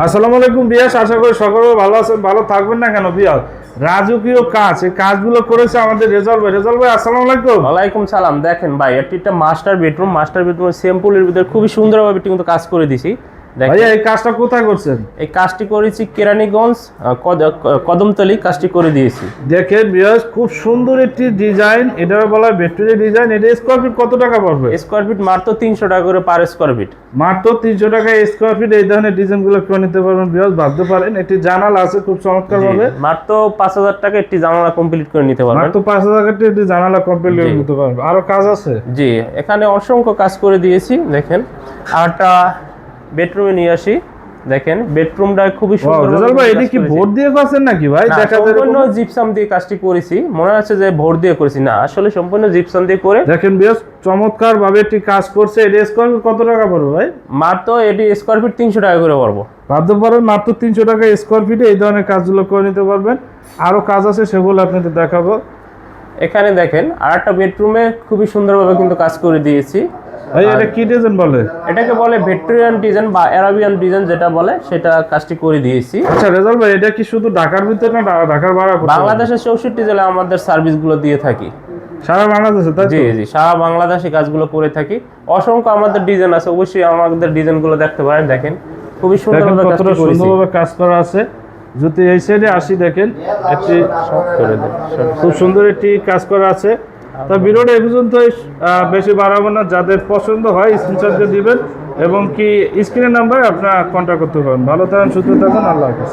আসসালামু আলাইকুম বিয়াস, আশা করি সকলে ভালো আছেন, ভালো থাকবেন না কেন বিয়াস। রাজকীয় কাজ, এই কাজগুলো করেছে আমাদের রেজাল্ট ভাই। রেজাল্ট ভাই আসসালামু আলাইকুম। ওয়ালাইকুম সালাম। দেখেন ভাই, এটি একটা মাস্টার বেডরুমের সিম্পলের ভিতরে খুবই সুন্দরভাবে কিন্তু কাজ করে দিছি। ভাইয়া এই কাজটা কোথায় করছেন? এই কাজটি করেছি কেরানীগঞ্জ কদমতলি কাজটি করে দিয়েছি। দেখেন বিয়াস, খুব সুন্দর একটি ডিজাইন, এটা বলা হয় ভিক্টোরিয়া ডিজাইন। এটা স্কোয়ার ফিট কত টাকা পড়বে? স্কোয়ার ফিট মাত্র 300 টাকা করে পার স্কোয়ার ফিট। মাত্র 300 টাকা স্কোয়ার ফিট। এই ধরনের ডিজাইনগুলো করে নিতে পারবেন বিয়াস, ভাবতে পারেন। একটি জানালা আছে খুব চমৎকার ভাবে, মাত্র 5000 টাকা একটি জানালা কমপ্লিট করে নিতে পারবেন। মাত্র 5000 টাকা একটি জানালা কমপ্লিট করে নিতে পারবেন। আরো কাজ আছে? জি, এখানে অসংখ্য কাজ করে দিয়েছি। দেখেন, আরটা বেডরুমে নিয়ে আসি। দেখেন বেডরুমটা খুবই সুন্দর। রেজাল্ট ভাই এটা কি বোর্ড দিয়ে করছেন নাকি ভাই? দেখা যায় সম্পূর্ণ জিপসাম দিয়ে কাজটি করেছি, মনে হচ্ছে যে বোর্ড দিয়ে করেছি, না আসলে সম্পূর্ণ জিপসাম দিয়ে করে। দেখেন বেশ চমৎকার ভাবে একটি কাজ করছে। এটা স্কোয়ার ফিট কত টাকা পড়বে ভাই? মাত্র এটি স্কোয়ার ফিট 300 টাকা করে পড়বো। ভাবতে পারেন মাত্র 300 টাকা স্কোয়ার ফিটে এই ধরনের কাজগুলো করে নিতে পারবেন। আরো কাজ আছে, সেগুলো আপনাদের দেখাবো। এখানে দেখেন আরেকটা বেডরুমে খুবই সুন্দরভাবে কিন্তু কাজ করে দিয়েছি। ভাই এটা কি ডিজাইন বলে? এটাকে বলে ভিক্টোরিয়ান ডিজাইন বা আরাবিয়ান ডিজাইন, যেটা বলে সেটা কাজটি করে দিয়েছি। আচ্ছা রেজাল্ট ভাই, এটা কি শুধু ঢাকার ভিতরে না ঢাকার বাইরে? বাংলাদেশের 64 জেলায় আমাদের সার্ভিসগুলো দিয়ে থাকি। সারা বাংলাদেশে তাই তো? জি জি, সারা বাংলাদেশে কাজগুলো করে থাকি। অসংখ্য আমাদের ডিজাইন আছে, অবশ্যই আমাদের ডিজাইনগুলো দেখতে পারেন। দেখেন খুবই সুন্দরভাবে কাজটি করেছি। সুন্দরভাবে কাজ করা আছে। যদি এই সাইডে আসি, দেখেন একটি খুব সুন্দর একটি কাজ করা আছে। তা ভিডিওটা এই পর্যন্ত, বেশি বাড়াবো না। যাদের পছন্দ হয় স্ক্রিনশট দিয়ে দিবেন এবং কি স্ক্রিনের নাম্বার আপনারা কন্ট্যাক্ট করতে পারেন। ভালো থাকেন, সুস্থ থাকুন, আল্লাহ হাফেজ।